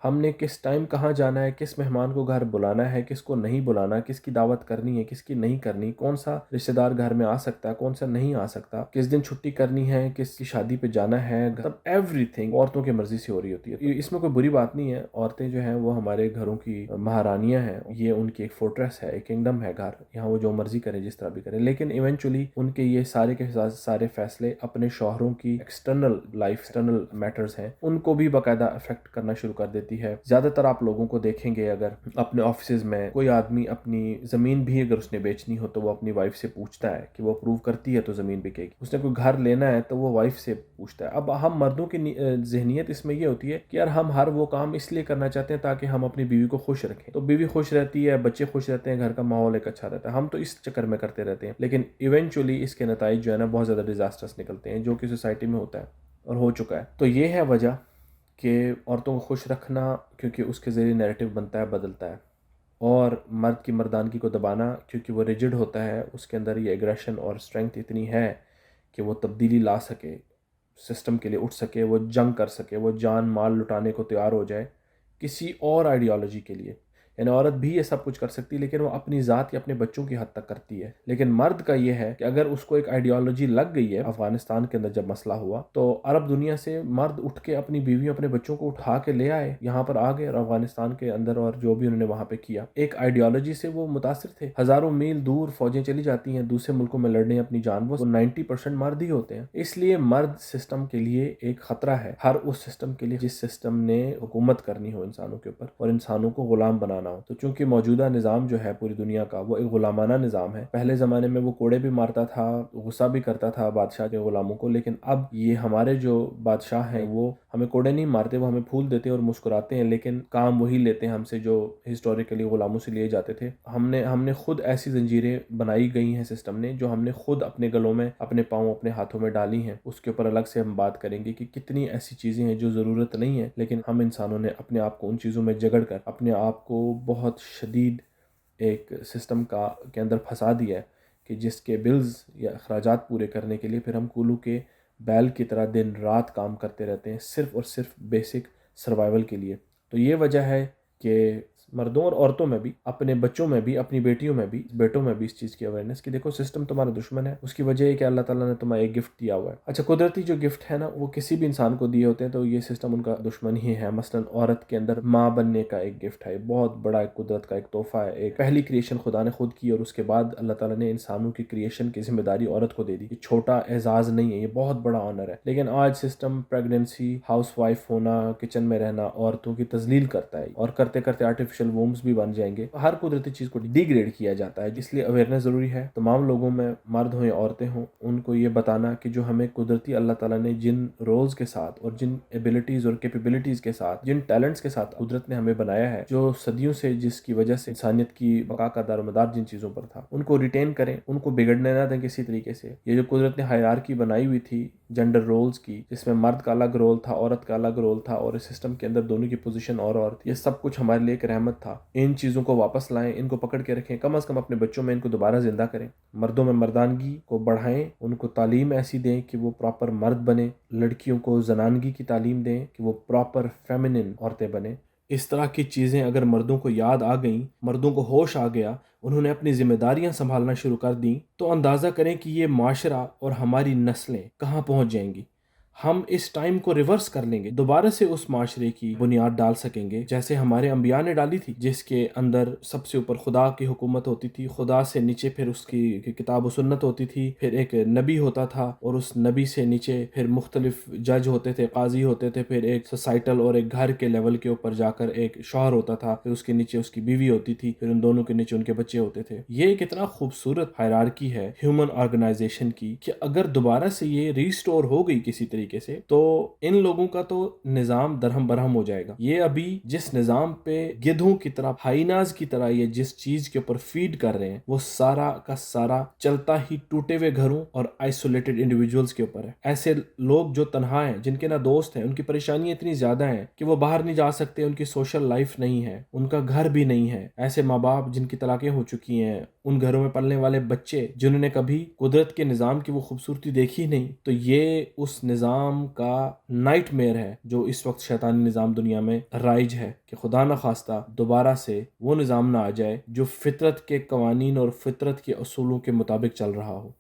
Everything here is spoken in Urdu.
ہم نے کس ٹائم کہاں جانا ہے، کس مہمان کو گھر بلانا ہے، کس کو نہیں بلانا، کس کی دعوت کرنی ہے، کس کی نہیں کرنی، کون سا رشتہ دار گھر میں آ سکتا ہے، کون سا نہیں آ سکتا، کس دن چھٹی کرنی ہے، کس کی شادی پہ جانا ہے، مطلب ایوری تھنگ عورتوں کی مرضی سے ہو رہی ہوتی ہے. اس میں کوئی بری بات نہیں ہے. عورتیں جو ہیں وہ ہمارے گھروں کی مہارانیاں ہیں. یہ ان کی ایک فورٹریس ہے، ایک کنگڈم ہے گھر. یہاں وہ جو مرضی کریں، جس طرح بھی کریں. لیکن ایونچولی ان کے یہ سارے کے سارے فیصلے اپنے شوہروں کی ایکسٹرنل لائف، ایکسٹرنل میٹرز ہیں، ان کو بھی باقاعدہ افیکٹ کرنا شروع کر دیتی ہے. زیادہ تر آپ لوگوں کو دیکھیں گے، اگر اپنے آفیسز میں کوئی آدمی اپنی زمین بھی اگر اس نے بیچنی ہو تو وہ اپنی وائف سے پوچھتا ہے کہ وہ اپروو کرتی ہے تو زمین بکے گی. اس نے کوئی گھر لینا ہے تو وہ وائف سے پوچھتا ہے. اب ہم مردوں کی ذہنیت اس میں یہ ہوتی ہے کہ یار ہم ہر وہ کام اس لیے کرنا چاہتے ہیں تاکہ ہم اپنی بیوی کو خوش رکھیں. تو بیوی خوش رہتی ہے، بچے خوش رہتے ہیں، گھر کا ماحول ایک اچھا رہتا ہے. ہم تو اس چکر میں کرتے رہتے ہیں، لیکن ایونچولی اس کے نتائج جو ہے نا بہت زیادہ ڈیزاسٹرس نکلتے ہیں، جو کہ سوسائٹی میں ہوتا ہے اور ہو چکا ہے. تو یہ ہے وجہ کہ عورتوں کو خوش رکھنا، کیونکہ اس کے ذریعے نیریٹو بنتا ہے، بدلتا ہے. اور مرد کی مردانگی کو دبانا، کیونکہ وہ ریجڈ ہوتا ہے، اس کے اندر یہ ایگریشن اور اسٹرینگتھ اتنی ہے کہ وہ تبدیلی لا سکے، سسٹم کے لیے اٹھ سکے، وہ جنگ کر سکے، وہ جان مال لٹانے کو تیار ہو جائے کسی اور آئیڈیالوجی کے لیے. یعنی عورت بھی یہ سب کچھ کر سکتی، لیکن وہ اپنی ذات یا اپنے بچوں کی حد تک کرتی ہے. لیکن مرد کا یہ ہے کہ اگر اس کو ایک آئیڈیالوجی لگ گئی ہے، افغانستان کے اندر جب مسئلہ ہوا تو عرب دنیا سے مرد اٹھ کے اپنی بیویوں، اپنے بچوں کو اٹھا کے لے آئے، یہاں پر آ گئے اور افغانستان کے اندر، اور جو بھی انہوں نے وہاں پہ کیا، ایک آئیڈیالوجی سے وہ متاثر تھے. ہزاروں میل دور فوجیں چلی جاتی ہیں دوسرے ملکوں میں لڑنے اپنی جان، وہ 90% مرد ہی ہوتے ہیں. اس لیے مرد سسٹم کے لیے ایک خطرہ ہے، ہر اس سسٹم کے لیے جس سسٹم نے حکومت کرنی ہو انسانوں کے اوپر اور انسانوں کو غلام بنانا ہو. تو چونکہ موجودہ نظام جو ہے پوری دنیا کا وہ ایک غلامانہ نظام ہے. پہلے زمانے میں وہ کوڑے بھی مارتا تھا، غصہ بھی کرتا تھا بادشاہ کے غلاموں کو، لیکن اب یہ ہمارے جو بادشاہ ہیں وہ ہمیں کوڑے نہیں مارتے، وہ ہمیں پھول دیتے اور مسکراتے ہیں، لیکن کام وہی لیتے ہیں ہم سے جو ہسٹوریکلی غلاموں سے لیے جاتے تھے. ہم نے خود ایسی زنجیریں بنائی گئی ہیں سسٹم نے، جو ہم نے خود اپنے گلوں میں، اپنے پاؤں، اپنے ہاتھوں میں ڈالی ہیں. اس کے اوپر الگ سے ہم بات کریں گے کہ کتنی ایسی چیزیں ہیں جو ضرورت نہیں ہے، لیکن ہم انسانوں نے اپنے آپ کو ان چیزوں میں جگڑ کر اپنے آپ کو بہت شدید ایک سسٹم کے اندر پھنسا دیا ہے کہ جس کے بلز یا اخراجات پورے کرنے کے لیے پھر ہم کولو کے بیل کی طرح دن رات کام کرتے رہتے ہیں، صرف اور صرف بیسک سروائیول کے لیے. تو یہ وجہ ہے کہ مردوں اور عورتوں میں بھی، اپنے بچوں میں بھی، اپنی بیٹیوں میں بھی، بیٹوں میں بھی اس چیز کی اویئرنس کہ دیکھو سسٹم تمہارا دشمن ہے. اس کی وجہ ہے کہ اللہ تعالیٰ نے تمہیں ایک گفٹ دیا ہوا ہے. اچھا، قدرتی جو گفٹ ہے نا وہ کسی بھی انسان کو دیے ہوتے ہیں تو یہ سسٹم ان کا دشمن ہی ہے. مثلا عورت کے اندر ماں بننے کا ایک گفٹ ہے، بہت بڑا ایک قدرت کا ایک تحفہ ہے. ایک پہلی کریشن خدا نے خود کی اور اس کے بعد اللہ تعالیٰ نے انسانوں کی کریشن کی ذمہ داری عورت کو دے دی. یہ چھوٹا اعزاز نہیں ہے، یہ بہت بڑا آنر ہے. لیکن آج سسٹم پریگننسی، ہاؤس وائف ہونا، کچن میں رہنا عورتوں کی تذلیل کرتا ہے، اور کرتے کرتے آرٹیفیشل وومز بھی بن جائیں گے. ہر قدرتی چیز کو ڈی گریڈ کیا جاتا ہے. اس لیے اویئرنیس ضروری ہے تمام لوگوں میں، مرد ہوں یا عورتیں ہوں، ان کو یہ بتانا کہ جو ہمیں قدرتی اللہ تعالیٰ نے جن رولز کے ساتھ اور جن ایبلٹیز اور کیپیبلٹیز کے ساتھ، جن ٹیلنٹس کے ساتھ قدرت نے ہمیں بنایا ہے، جو صدیوں سے جس کی وجہ سے انسانیت کی بقا کا دار و مدار جن چیزوں پر تھا، ان کو ریٹین کریں، ان کو بگڑنے نہ دیں کسی طریقے سے. یہ جو قدرت نے ہائرارکی بنائی ہوئی تھی جنڈر رولز کی، جس میں مرد کا الگ رول تھا، عورت کا الگ رول تھا، اور اس سسٹم کے اندر دونوں کی پوزیشن اور تھی، یہ سب کچھ ہمارے لیے ایک رحمت تھا. ان چیزوں کو واپس لائیں، ان کو پکڑ کے رکھیں، کم از کم اپنے بچوں میں ان کو دوبارہ زندہ کریں. مردوں میں مردانگی کو بڑھائیں، ان کو تعلیم ایسی دیں کہ وہ پراپر مرد بنیں. لڑکیوں کو زنانگی کی تعلیم دیں کہ وہ پراپر فیمنن عورتیں بنیں. اس طرح کی چیزیں اگر مردوں کو یاد آ گئیں، مردوں کو ہوش آ گیا، انہوں نے اپنی ذمہ داریاں سنبھالنا شروع کر دیں، تو اندازہ کریں کہ یہ معاشرہ اور ہماری نسلیں کہاں پہنچ جائیں گی. ہم اس ٹائم کو ریورس کر لیں گے، دوبارہ سے اس معاشرے کی بنیاد ڈال سکیں گے جیسے ہمارے انبیاء نے ڈالی تھی، جس کے اندر سب سے اوپر خدا کی حکومت ہوتی تھی، خدا سے نیچے پھر اس کی کتاب و سنت ہوتی تھی، پھر ایک نبی ہوتا تھا، اور اس نبی سے نیچے پھر مختلف جج ہوتے تھے، قاضی ہوتے تھے، پھر ایک سوسائٹل اور ایک گھر کے لیول کے اوپر جا کر ایک شوہر ہوتا تھا، پھر اس کے نیچے اس کی بیوی ہوتی تھی، پھر ان دونوں کے نیچے ان کے بچے ہوتے تھے. یہ ایک اتنا خوبصورت ہائرارکی ہے ہیومن آرگنائزیشن کی کہ اگر دوبارہ سے یہ ریسٹور ہو گئی کسی طریقے سے تو ان لوگوں کا تو نظام درہم برہم ہو جائے گا. یہ ابھی جس نظام پہ گدھوں کی طرح، ہائیناز کی طرح یہ جس چیز کے اوپر فیڈ کر رہے ہیں، وہ سارا کا سارا چلتا ہی ٹوٹے ہوئے گھروں اور آئسولیٹڈ انڈیویجولز کے اوپر ہے. ایسے لوگ جو تنہا ہیں، جن کے نہ دوست ہیں، ان کی پریشانیاں اتنی زیادہ ہیں کہ وہ باہر نہیں جا سکتے، ان کی سوشل لائف نہیں ہے، ان کا گھر بھی نہیں ہے. ایسے ماں باپ جن کی طلاقیں ہو چکی ہیں، ان گھروں میں پلنے والے بچے جنہوں نے کبھی قدرت کے نظام کی وہ خوبصورتی دیکھی نہیں، تو یہ اس نظام نظام کا نائٹ میئر ہے جو اس وقت شیطانی نظام دنیا میں رائج ہے، کہ خدا نخواستہ دوبارہ سے وہ نظام نہ آ جائے جو فطرت کے قوانین اور فطرت کے اصولوں کے مطابق چل رہا ہو۔